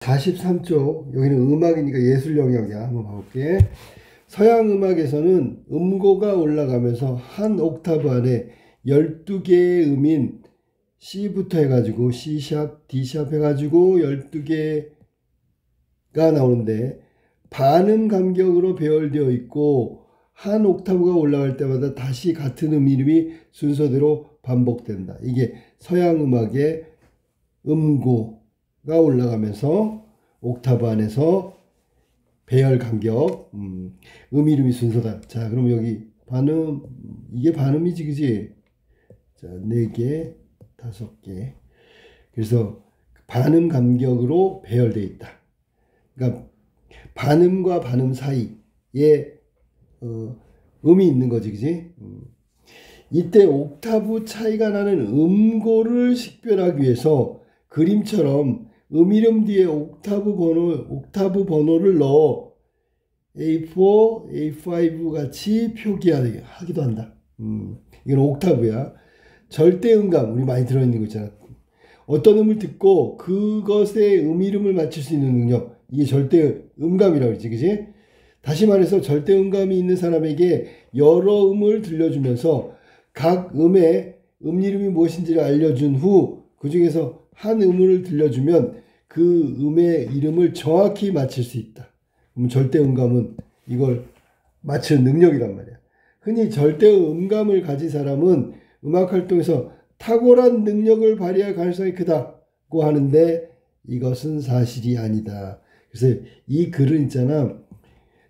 43쪽 여기는 음악이니까 예술 영역이야. 한번 봐볼게. 서양 음악에서는 음고가 올라가면서 한 옥타브 안에 12개의 음인 C부터 해가지고 C샵, D샵 해가지고 12개가 나오는데 반음 간격으로 배열되어 있고 한 옥타브가 올라갈 때마다 다시 같은 음 이름이 순서대로 반복된다. 이게 서양 음악의 음고가 올라가면서 옥타브 안에서 배열 간격, 음 이름이 순서다. 자, 그럼 여기 반음, 이게 반음이지, 그지? 자, 4개, 5개. 그래서 반음 간격으로 배열되어 있다. 그러니까 반음과 반음 사이에 음이 있는 거지, 그지? 이때 옥타브 차이가 나는 음고를 식별하기 위해서 그림처럼 이름 뒤에 옥타브 번호를 넣어 A4, A5 같이 표기하기도 한다. 이건 옥타브야. 절대 음감, 우리 많이 들어있는 거 있잖아. 어떤 음을 듣고 그것의 이름을 맞출 수 있는 능력, 이게 절대 음감이라고 그러지, 그지? 다시 말해서 절대 음감이 있는 사람에게 여러 음을 들려주면서 각 음의 이름이 무엇인지를 알려준 후 그 중에서 한 음을 들려주면 그 음의 이름을 정확히 맞힐 수 있다. 그럼 절대 음감은 이걸 맞추는 능력이란 말이야. 흔히 절대 음감을 가진 사람은 음악 활동에서 탁월한 능력을 발휘할 가능성이 크다고 하는데 이것은 사실이 아니다. 그래서 이 글은 있잖아.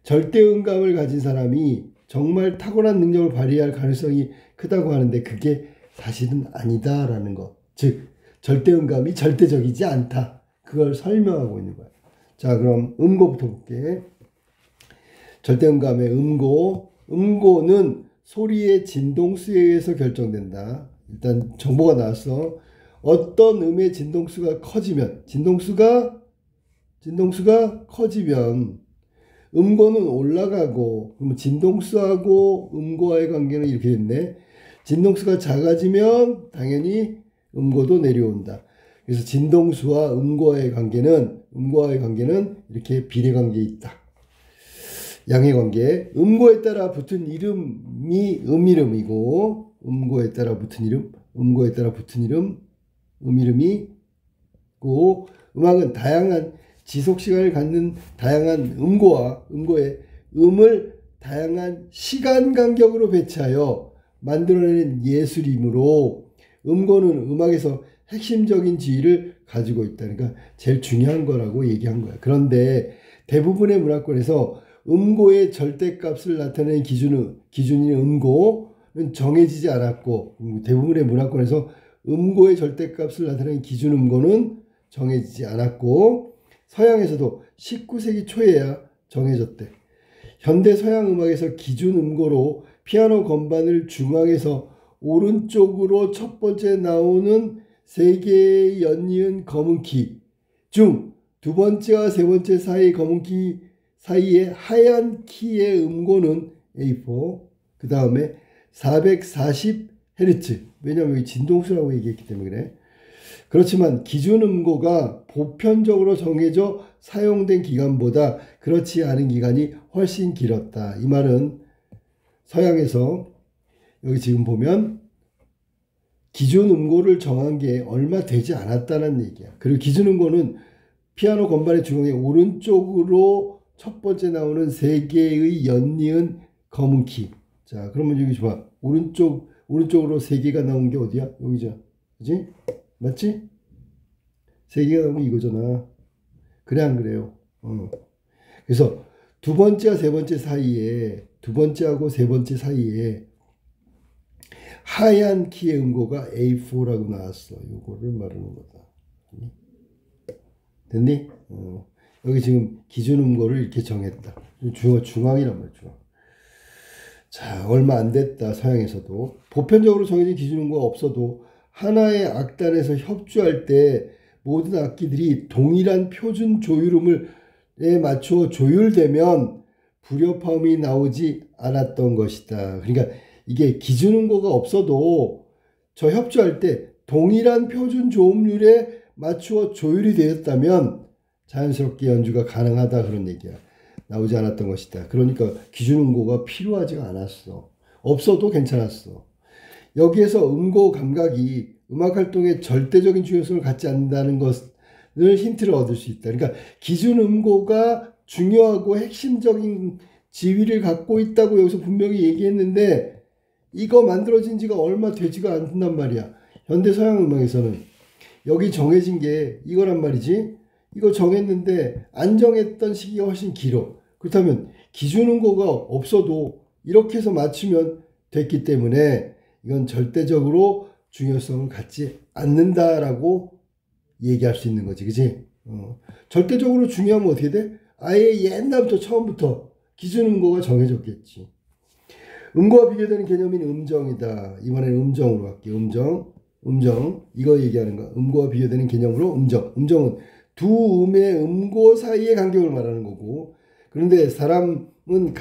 절대 음감을 가진 사람이 정말 탁월한 능력을 발휘할 가능성이 크다고 하는데 그게 사실은 아니다라는 것. 즉 절대 음감이 절대적이지 않다. 그걸 설명하고 있는 거야. 자, 그럼 음고부터 볼게. 절대 음감의 음고는 소리의 진동수에 의해서 결정된다. 일단 정보가 나왔어. 어떤 음의 진동수가 커지면 진동수가 커지면 음고는 올라가고, 그러면 진동수하고 음고와의 관계는 이렇게 됐네. 진동수가 작아지면 당연히 음고도 내려온다. 그래서 진동수와 음고와의 관계는 이렇게 비례관계에 있다. 양의 관계. 음고에 따라 붙은 이름이 음이름이고, 음고에 따라 붙은 이름, 음이름이고, 음악은 다양한 지속시간을 갖는 다양한 음고의 음을 다양한 시간 간격으로 배치하여 만들어내는 예술이므로 음고는 음악에서 핵심적인 지위를 가지고 있다. 그러니까 제일 중요한 거라고 얘기한 거야. 그런데 대부분의 문화권에서 음고의 절대값을 나타내는 기준인 음고는 정해지지 않았고, 대부분의 문화권에서 음고의 절대값을 나타내는 기준 음고는 정해지지 않았고, 서양에서도 19세기 초에야 정해졌대. 현대 서양 음악에서 기준 음고로 피아노 건반을 중앙에서 오른쪽으로 첫 번째 나오는 3개의 연이은 검은 키 중 두 번째와 세 번째 사이 검은 키 사이의 하얀 키의 음고는 A4, 그 다음에 440Hz, 왜냐하면 여기 진동수라고 얘기했기 때문에 그래. 그렇지만 기준 음고가 보편적으로 정해져 사용된 기간보다 그렇지 않은 기간이 훨씬 길었다. 이 말은 서양에서 여기 지금 보면 기준 음고를 정한 게 얼마 되지 않았다는 얘기야. 그리고 기준 음고는 피아노 건반의 중앙에 오른쪽으로 첫 번째 나오는 3개의 연이은 검은 키. 자, 그러면 여기 봐. 오른쪽으로 3개가 나온 게 어디야? 여기죠. 그지? 맞지? 3개가 나오면 이거잖아. 그래, 안 그래요? 그래서 두 번째와 세 번째 사이에, 두 번째하고 세 번째 사이에 하얀 키의 음고가 A4라고 나왔어. 요거를 말하는 거다. 됐니? 여기 지금 기준 음고를 이렇게 정했다. 중앙이란 말이야, 중앙. 자, 얼마 안 됐다, 서양에서도. 보편적으로 정해진 기준 음고가 없어도 하나의 악단에서 협주할 때 모든 악기들이 동일한 표준 조율음에 맞춰 조율되면 불협화음이 나오지 않았던 것이다. 그러니까 이게 기준 음고가 없어도 저 협주할 때 동일한 표준 조음률에 맞추어 조율이 되었다면, 자연스럽게 연주가 가능하다 그런 얘기야. 나오지 않았던 것이다. 그러니까 기준음고가 필요하지가 않았어. 없어도 괜찮았어. 여기에서 음고 감각이 음악활동의 절대적인 중요성을 갖지 않는다는 것을 힌트를 얻을 수 있다. 그러니까 기준음고가 중요하고 핵심적인 지위를 갖고 있다고 여기서 분명히 얘기했는데 이거 만들어진 지가 얼마 되지가 않는단 말이야. 현대 서양 음악에서는 여기 정해진 게 이거란 말이지. 이거 정했는데 안 정했던 시기가 훨씬 길어. 그렇다면 기준음고가 없어도 이렇게 해서 맞추면 됐기 때문에 이건 절대적으로 중요성을 갖지 않는다라고 얘기할 수 있는 거지. 그치? 절대적으로 중요하면 어떻게 돼? 아예 옛날부터 처음부터 기준음고가 정해졌겠지. 음고와 비교되는 개념인 음정이다. 이번에는 음정으로 갈게요. 음정. 이거 얘기하는 거. 음고와 비교되는 개념으로 음정. 음정은 두 음의 음고 사이의 간격을 말하는 거고, 그런데 사람은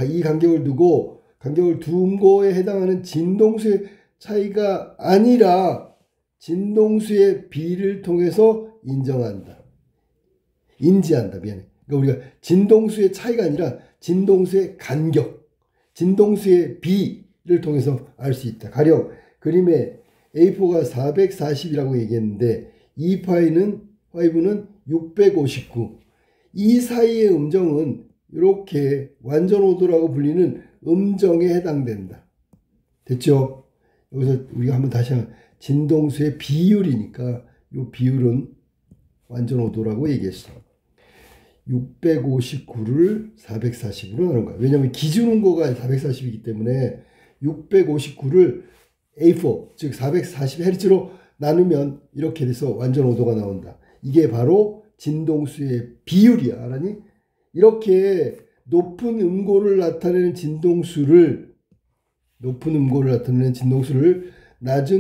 이 간격을 두고 간격을 두 음고에 해당하는 진동수의 차이가 아니라 진동수의 비를 통해서 인지한다. 미안해. 그러니까 우리가 진동수의 차이가 아니라 진동수의 간격, 진동수의 비를 통해서 알 수 있다. 가령 그림에 A4가 440이라고 얘기했는데 E5는 659. 이 사이의 음정은 이렇게 완전오도라고 불리는 음정에 해당된다. 됐죠? 여기서 우리가 한번 다시 한번 진동수의 비율이니까 이 비율은 완전오도라고 얘기했어. 659를 440으로 나눈 거야. 왜냐하면 기준음고가 440이기 때문에 659를 A4 즉 440Hz로 나누면 이렇게 돼서 완전오도가 나온다. 이게 바로 진동수의 비율이야. 알았니? 이렇게 높은 음고를 나타내는 진동수를 낮은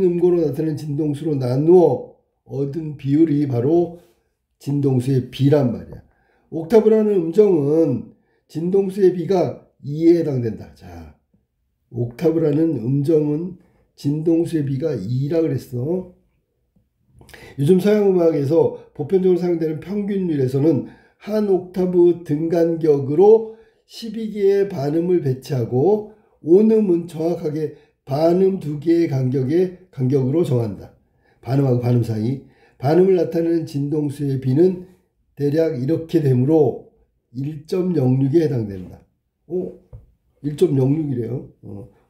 음고로 나타내는 진동수로 나누어 얻은 비율이 바로 진동수의 비란 말이야. 옥타브라는 음정은 진동수의 비가 2에 해당된다. 자, 옥타브라는 음정은 진동수의 비가 2라 그랬어. 요즘 서양음악에서 보편적으로 사용되는 평균율에서는 한 옥타브 등간격으로 12개의 반음을 배치하고 온음은 정확하게 반음 2개의 간격으로 정한다. 반음하고 반음 사이. 반음을 나타내는 진동수의 비는 대략 이렇게 되므로 1.06에 해당된다. 1.06이래요.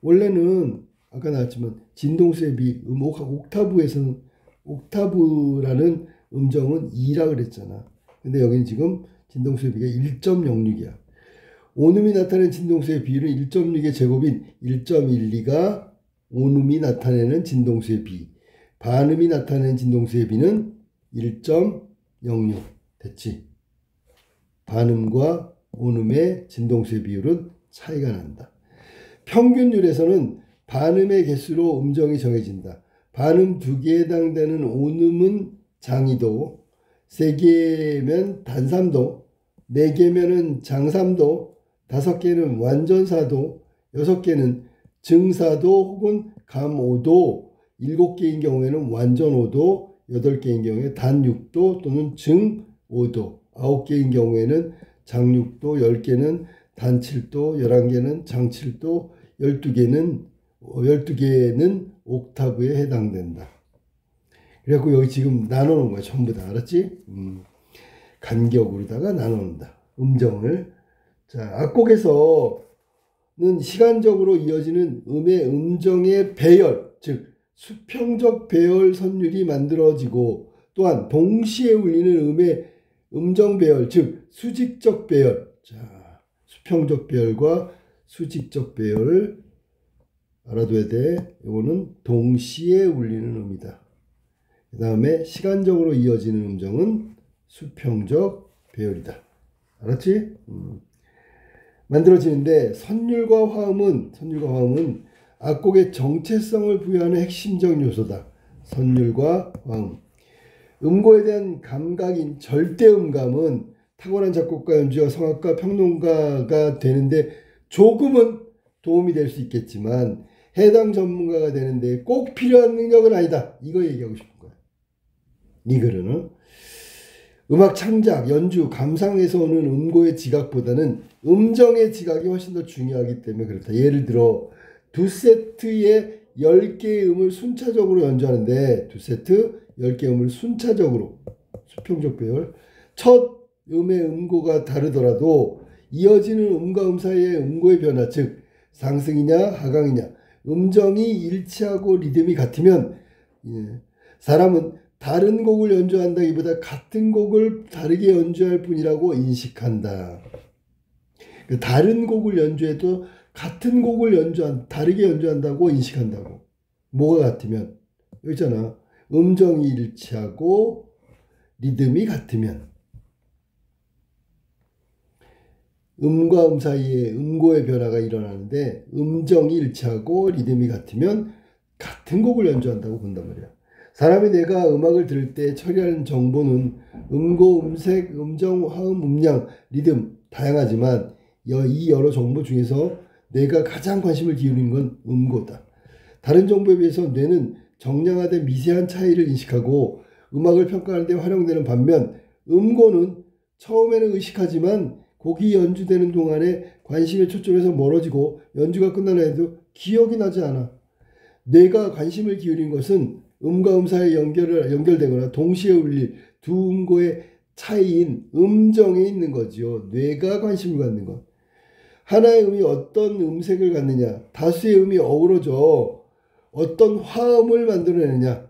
원래는 아까 나왔지만 진동수의 비, 옥타브에서는 옥타브라는 음정은 2라 그랬잖아. 근데 여기는 지금 진동수의 비가 1.06이야. 온음이 나타내는 진동수의 비율은 1.6의 제곱인 1.12가 온음이 나타내는 진동수의 비. 반음이 나타내는 진동수의 비는 1.06. 됐지? 반음과 온음의 진동수의 비율은 차이가 난다. 평균율에서는 반음의 개수로 음정이 정해진다. 반음 2개에 해당되는 온음은 장이도, 3개면 단삼도, 4개면은 장삼도, 5개는 완전사도, 6개는 증사도 혹은 감오도, 7개인 경우에는 완전오도, 8개인 경우에 단육도 또는 증오도, 9개인 경우에는 장육도, 10개는 단칠도, 11개는 장칠도, 12개는 옥타브에 해당된다. 그래갖고 여기 지금 나눠놓은 거야. 전부 다. 알았지? 간격으로다가 나눠놓는다. 음정을. 자, 악곡에서는 시간적으로 이어지는 음의 음정의 배열, 즉 수평적 배열 선율이 만들어지고 또한 동시에 울리는 음의 음정 배열, 즉 수직적 배열. 자, 수평적 배열과 수직적 배열 알아둬야 돼. 이거는 동시에 울리는 음이다. 그 다음에 시간적으로 이어지는 음정은 수평적 배열이다. 알았지? 만들어지는데 선율과 화음은 악곡의 정체성을 부여하는 핵심적 요소다. 선율과 화음. 음고에 대한 감각인 절대음감은 탁월한 작곡가, 연주자, 성악가, 평론가가 되는데 조금은 도움이 될 수 있겠지만 해당 전문가가 되는데 꼭 필요한 능력은 아니다. 이거 얘기하고 싶은 거야. 이 글은 음악 창작, 연주, 감상에서 오는 음고의 지각보다는 음정의 지각이 훨씬 더 중요하기 때문에 그렇다. 예를 들어 두 세트의 10개의 음을 순차적으로 연주하는데 두 세트 10개의 음을 순차적으로 수평적 배열 첫 음의 음고가 다르더라도 이어지는 음과 음 사이의 음고의 변화 즉 상승이냐 하강이냐 음정이 일치하고 리듬이 같으면 사람은 다른 곡을 연주한다기보다 같은 곡을 다르게 연주할 뿐이라고 인식한다. 다른 곡을 연주해도 같은 곡을 다르게 연주한다고 인식한다고. 뭐가 같으면? 여기 있잖아. 음정이 일치하고 리듬이 같으면. 음과 음 사이에 음고의 변화가 일어나는데 음정이 일치하고 리듬이 같으면 같은 곡을 연주한다고 본단 말이야. 사람이 내가 음악을 들을 때 처리하는 정보는 음고, 음색, 음정, 화음, 음량, 리듬 다양하지만 이 여러 정보 중에서 뇌가 가장 관심을 기울이는 건 음고다. 다른 정보에 비해서 뇌는 정량화된 미세한 차이를 인식하고 음악을 평가하는 데 활용되는 반면 음고는 처음에는 의식하지만 곡이 연주되는 동안에 관심의 초점에서 멀어지고 연주가 끝난 후에도 기억이 나지 않아. 뇌가 관심을 기울인 것은 음과 음 사이에 연결되거나 동시에 울릴 두 음고의 차이인 음정에 있는 거지요. 뇌가 관심을 갖는 것. 하나의 음이 어떤 음색을 갖느냐, 다수의 음이 어우러져 어떤 화음을 만들어내느냐,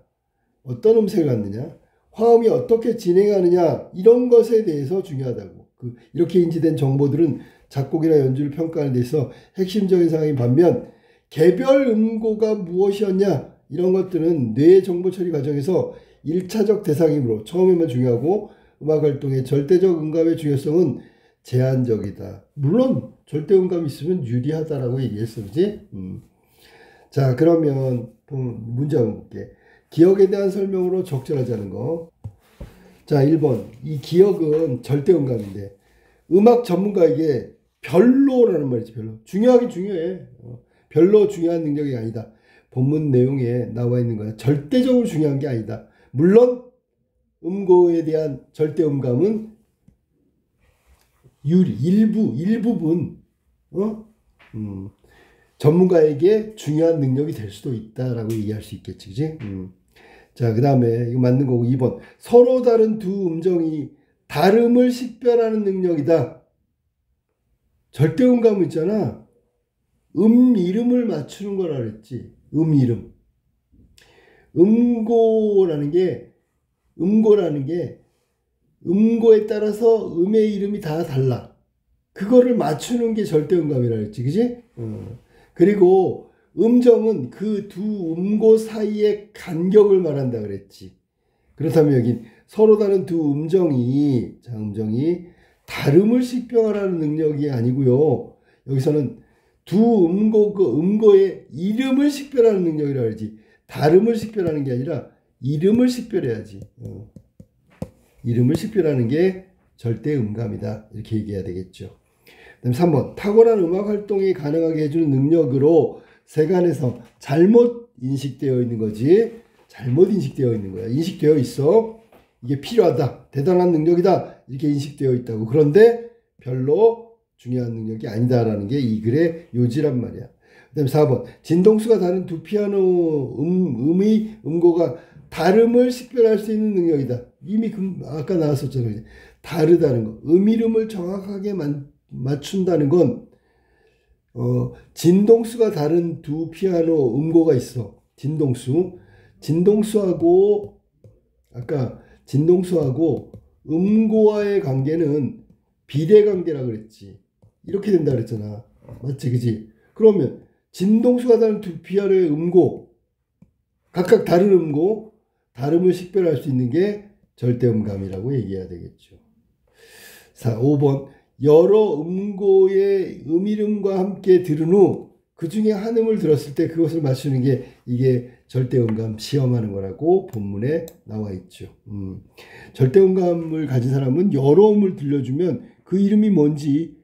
어떤 음색을 갖느냐, 화음이 어떻게 진행하느냐 이런 것에 대해서 중요하다고. 이렇게 인지된 정보들은 작곡이나 연주를 평가하는 데 있어 핵심적인 사항인 반면 개별 음고가 무엇이었냐 이런 것들은 뇌의 정보 처리 과정에서 1차적 대상이므로 처음에만 중요하고 음악 활동의 절대적 음감의 중요성은 제한적이다. 물론 절대 음감이 있으면 유리하다라고 얘기했어. 그지? 자, 그러면 문제 한번 볼게. 기억에 대한 설명으로 적절하지 않은 거. 자, 1번. 이 기억은 절대 음감인데 음악 전문가에게 별로라는 말이지. 별로. 중요하긴 중요해. 별로 중요한 능력이 아니다. 본문 내용에 나와 있는 거야. 절대적으로 중요한 게 아니다. 물론 음고에 대한 절대 음감은 일부분 전문가에게 중요한 능력이 될 수도 있다라고 얘기할 수 있겠지. 그지? 자, 그 다음에 이거 맞는 거고 2번. 서로 다른 두 음정이 다름을 식별하는 능력이다. 절대 음감은 있잖아. 이름을 맞추는 거라 그랬지. 이름. 음고라는 게 음고에 따라서 음의 이름이 다 달라. 그거를 맞추는 게 절대 음감이라 그랬지. 그지? 그리고 음정은 그 두 음고 사이의 간격을 말한다 그랬지. 그렇다면 여긴 서로 다른 두 음정이 다름을 식별하는 능력이 아니고요. 여기서는 두 음고의 이름을 식별하는 능력이라 그러지. 다름을 식별하는 게 아니라 이름을 식별해야지. 이름을 식별하는 게 절대 음감이다. 이렇게 얘기해야 되겠죠. 그다음 3번. 탁월한 음악 활동이 가능하게 해주는 능력으로 세간에서 잘못 인식되어 있는 거지. 잘못 인식되어 있는 거야. 인식되어 있어. 이게 필요하다. 대단한 능력이다. 이렇게 인식되어 있다고. 그런데 별로 중요한 능력이 아니다라는 게 이 글의 요지란 말이야. 그 다음에 4번. 진동수가 다른 두 피아노 음의 음고가 다름을 식별할 수 있는 능력이다. 이미 아까 나왔었잖아요. 다르다는 거. 이름을 정확하게 맞춘다는 건 진동수가 다른 두 피아노 음고가 있어. 진동수하고 아까 진동수하고 음고와의 관계는 비례관계라 그랬지. 이렇게 된다 그랬잖아. 맞지? 그지? 그러면 진동수가 다른 두 피아노의 음고 각각 다른 음고 다름을 식별할 수 있는 게 절대음감이라고 얘기해야 되겠죠. 5번. 여러 음고의 음이름과 함께 들은 후 그 중에 한 음을 들었을 때 그것을 맞추는 게 이게 절대음감 시험하는 거라고 본문에 나와 있죠. 절대음감을 가진 사람은 여러 음을 들려주면 그 이름이 뭔지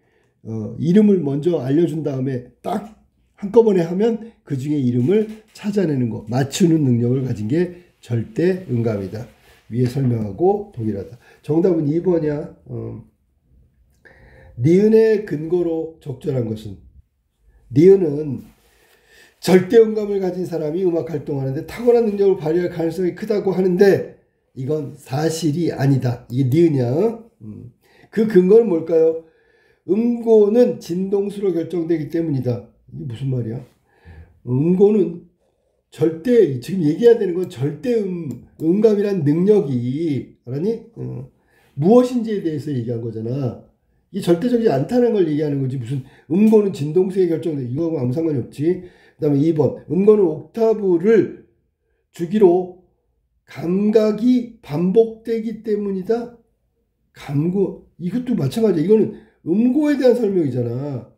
이름을 먼저 알려준 다음에 딱 한꺼번에 하면 그 중에 이름을 찾아내는 거, 맞추는 능력을 가진 게 절대음감이다. 위에 설명하고 동일하다. 정답은 2번이야. 니은의 근거로 적절한 것은, 니은은 절대음감을 가진 사람이 음악 활동하는데 탁월한 능력을 발휘할 가능성이 크다고 하는데 이건 사실이 아니다. 이게 니은이야. 그 근거는 뭘까요? 음고는 진동수로 결정되기 때문이다. 이게 무슨 말이야? 음고는 절대, 지금 얘기해야 되는 건 음감이란 능력이, 알았니? 무엇인지에 대해서 얘기한 거잖아. 이게 절대적이지 않다는 걸 얘기하는 거지. 무슨 음고는 진동수에 결정돼. 이거하고 아무 상관이 없지. 그 다음에 2번. 음고는 옥타브를 주기로 감각이 반복되기 때문이다. 감고. 이것도 마찬가지야. 이거는 음고에 대한 설명이잖아.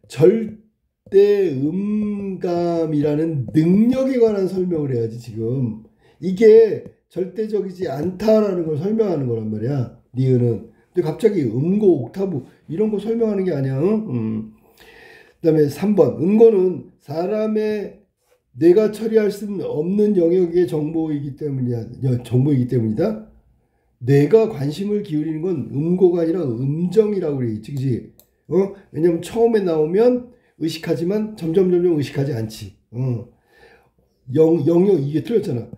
절대 음감이라는 능력에 관한 설명을 해야지, 지금. 이게 절대적이지 않다라는 걸 설명하는 거란 말이야. 니은은. 근데 갑자기 음고, 옥타브 이런 거 설명하는 게 아니야. 응? 그 다음에 3번. 음고는 사람의 뇌가 처리할 수 없는 영역의 정보이기 때문이다. 뇌가 관심을 기울이는 건 음고가 아니라 음정이라고 그러겠지, 그지? 왜냐면 처음에 나오면 의식하지만 점점 의식하지 않지. 영역, 이게 틀렸잖아.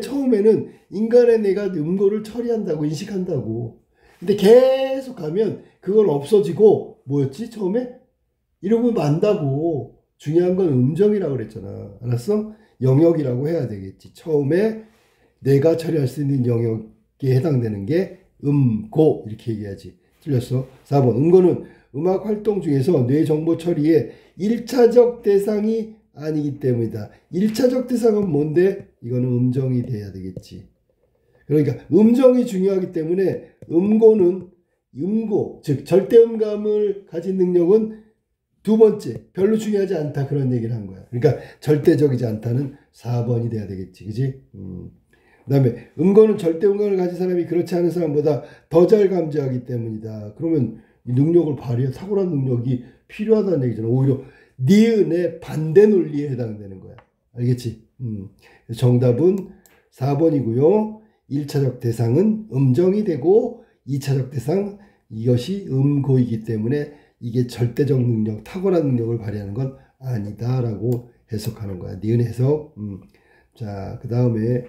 처음에는 인간의 뇌가 음고를 처리한다고, 인식한다고. 근데 계속 가면 그건 없어지고, 뭐였지, 처음에? 이러고 만다고. 중요한 건 음정이라고 그랬잖아. 알았어? 영역이라고 해야 되겠지. 처음에 뇌가 처리할 수 있는 영역에 해당되는 게 음고, 이렇게 얘기하지. 틀렸어. 4번. 음고는 음악 활동 중에서 뇌 정보 처리의 1차적 대상이 아니기 때문이다. 1차적 대상은 뭔데? 이거는 음정이 돼야 되겠지. 그러니까 음정이 중요하기 때문에 음고, 즉 절대음감을 가진 능력은 두 번째, 별로 중요하지 않다, 그런 얘기를 한 거야. 그러니까 절대적이지 않다는 4번이 돼야 되겠지, 그지? 그 다음에 음고는 절대음감을 가진 사람이 그렇지 않은 사람보다 더 잘 감지하기 때문이다. 그러면 이 능력을 발휘해 탁월한 능력이 필요하다는 얘기잖아. 오히려 니은의 반대 논리에 해당되는 거야. 알겠지? 정답은 4번이고요. 1차적 대상은 음정이 되고 2차적 대상, 이것이 음고이기 때문에 이게 절대적 능력, 탁월한 능력을 발휘하는 건 아니다라고 해석하는 거야. 니은 해석. 자, 그 다음에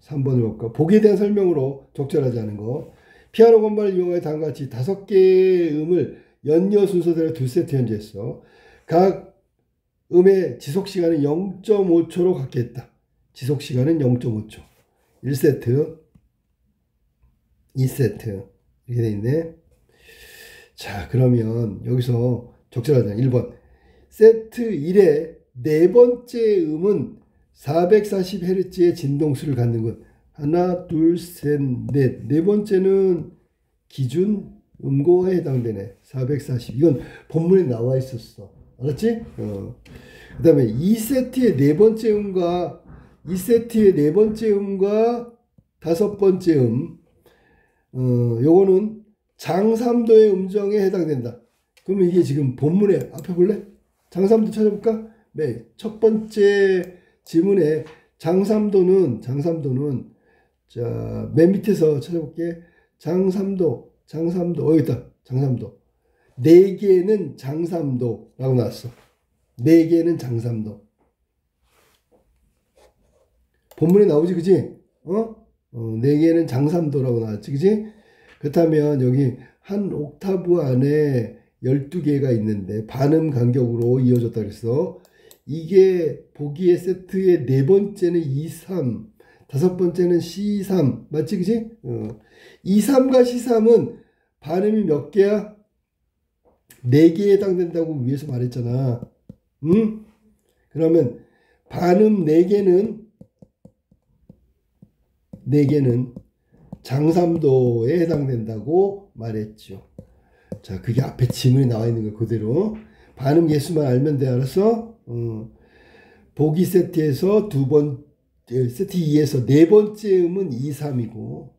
3번으로 볼까? 보기에 대한 설명으로 적절하지 않은 거. 피아노 건반을 이용하여 다음과 같이 5개의 음을 연이어 순서대로 2세트 연주했어. 각 음의 지속시간은 0.5초로 갖게 했다. 지속시간은 0.5초. 1세트, 2세트 이렇게 돼 있네. 자, 그러면 여기서 적절하잖아. 1번. 세트 1의 네 번째 음은 440Hz의 진동수를 갖는 것. 하나, 둘, 셋, 넷. 네 번째는 기준 음고에 해당되네. 440. 이건 본문에 나와 있었어. 알았지? 그 다음에 2세트의 네 번째 음과 2세트의 네 번째 음과 다섯 번째 요거는 장삼도의 음정에 해당된다. 그러면 이게 지금 본문에 앞에 볼래? 장삼도 찾아볼까? 네. 첫 번째 지문에 장삼도는 자, 맨 밑에서 찾아볼게. 장삼도 여기 있다. 장삼도. 네 개는 장삼도라고 나왔어. 네 개는 장삼도. 본문에 나오지, 그지? 네 개는 장삼도라고 나왔지, 그지? 그렇다면 여기 한 옥타브 안에 12개가 있는데 반음 간격으로 이어졌다 그랬어. 이게 보기의 세트의 네 번째는 2, 3, 다섯 번째는 C3, 맞지, 그지? 2, 3과 C3은 반음이 몇 개야? 4개에 해당된다고 위에서 말했잖아. 그러면 반음 4개는 장삼도에 해당된다고 말했죠. 자, 그게 앞에 지문에 나와 있는 거 그대로. 반음 개수만 알면 돼, 알았어? 보기 세트에서 세트 2에서 네 번째 음은 2, 3이고,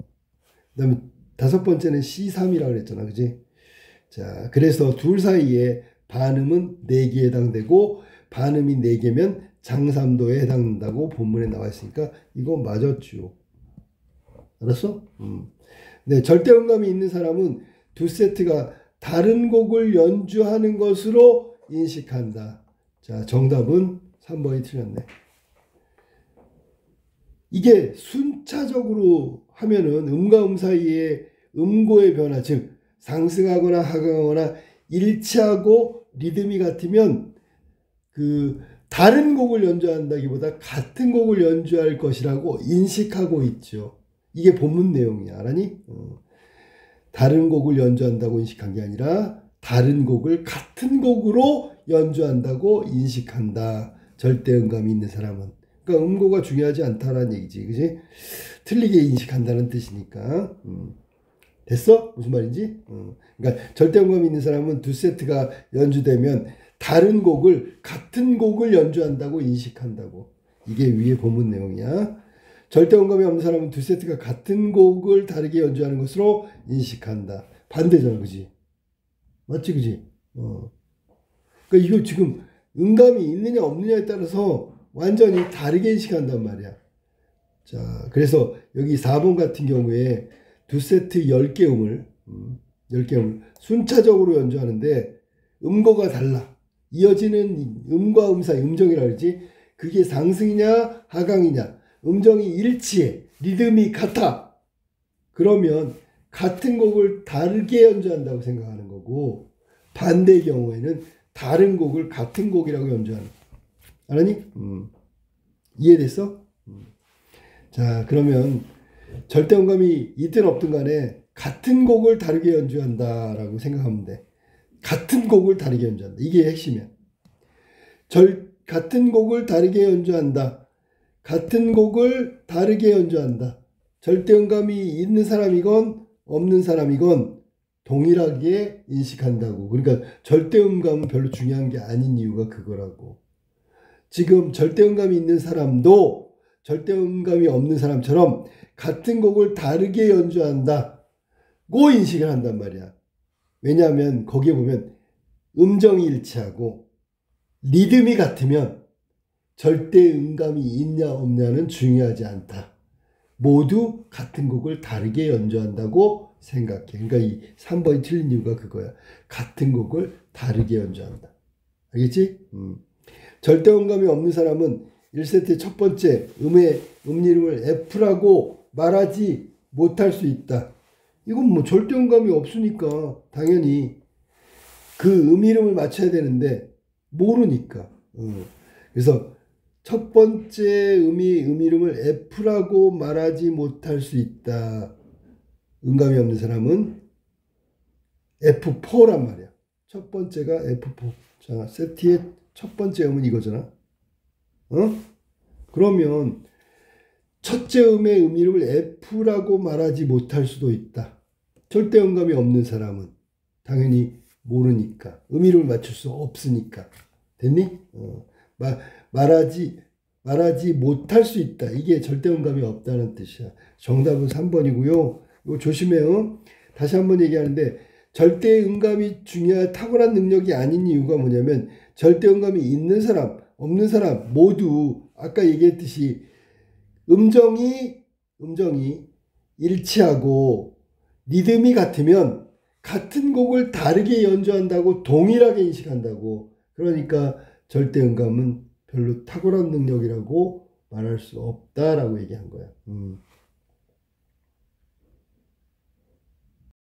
그 다음에 다섯 번째는 C3이라고 그랬잖아, 그지? 자, 그래서 둘 사이에 반음은 4개에 해당되고, 반음이 4개면 장삼도에 해당된다고 본문에 나와 있으니까, 이거 맞았죠. 알았어? 네, 절대음감이 있는 사람은 두 세트가 다른 곡을 연주하는 것으로 인식한다. 자, 정답은 3번이 틀렸네. 이게 순차적으로 하면은 음과 음 사이에 음고의 변화, 즉 상승하거나 하강하거나 일치하고 리듬이 같으면 그 다른 곡을 연주한다기보다 같은 곡을 연주할 것이라고 인식하고 있죠. 이게 본문 내용이야. 알았니? 다른 곡을 연주한다고 인식한 게 아니라 다른 곡을 같은 곡으로 연주한다고 인식한다. 절대음감이 있는 사람은. 그러니까 음고가 중요하지 않다라는 얘기지. 그지? 틀리게 인식한다는 뜻이니까. 됐어? 무슨 말인지? 그러니까 절대음감이 있는 사람은 두 세트가 연주되면 다른 곡을 같은 곡을 연주한다고 인식한다고. 이게 위에 본문 내용이야. 절대음감이 없는 사람은 두 세트가 같은 곡을 다르게 연주하는 것으로 인식한다. 반대잖아, 그지? 맞지, 그지? 그러니까 이거 지금 음감이 있느냐 없느냐에 따라서 완전히 다르게 인식한단 말이야. 자, 그래서 여기 4번 같은 경우에 두 세트 10개 음을 10개 음을 순차적으로 연주하는데 음고가 달라. 이어지는 음과 음 사이, 음정이라 그러지? 그게 상승이냐 하강이냐, 음정이 일치해, 리듬이 같아. 그러면 같은 곡을 다르게 연주한다고 생각하는 거고, 반대의 경우에는 다른 곡을 같은 곡이라고 연주하는 거야. 알았니? 이해됐어? 자, 그러면 절대음감이 있든 없든 간에 같은 곡을 다르게 연주한다라고 생각하면 돼. 같은 곡을 다르게 연주한다. 이게 핵심이야. 같은 곡을 다르게 연주한다. 같은 곡을 다르게 연주한다. 절대음감이 있는 사람이건 없는 사람이건 동일하게 인식한다고. 그러니까 절대음감은 별로 중요한 게 아닌 이유가 그거라고. 지금 절대음감이 있는 사람도 절대음감이 없는 사람처럼 같은 곡을 다르게 연주한다고 인식을 한단 말이야. 왜냐하면 거기에 보면 음정이 일치하고 리듬이 같으면 절대음감이 있냐 없냐는 중요하지 않다. 모두 같은 곡을 다르게 연주한다고 생각해. 그러니까 이 3번이 틀린 이유가 그거야. 같은 곡을 다르게 연주한다. 알겠지? 절대음감이 없는 사람은 1세트의 첫 번째 음의 음이름을 F라고 말하지 못할 수 있다. 이건 뭐 절대음감이 없으니까 당연히 그 음이름을 맞춰야 되는데 모르니까. 그래서 첫 번째 음이름을 F라고 말하지 못할 수 있다. 음감이 없는 사람은 F4란 말이야. 첫 번째가 F4. 자, 세트의 첫 번째 음은 이거잖아. 그러면 첫째 음의 음이름을 F라고 말하지 못할 수도 있다. 절대 음감이 없는 사람은 당연히 모르니까. 음이름을 맞출 수 없으니까. 됐니? 말하지 못할 수 있다. 이게 절대음감이 없다는 뜻이야. 정답은 3번이고요. 이거 조심해요. 다시 한번 얘기하는데 절대음감이 중요한 탁월한 능력이 아닌 이유가 뭐냐면 절대음감이 있는 사람, 없는 사람 모두 아까 얘기했듯이 음정이 일치하고 리듬이 같으면 같은 곡을 다르게 연주한다고 동일하게 인식한다고. 그러니까 절대음감은 별로 탁월한 능력이라고 말할 수 없다라고 얘기한 거야.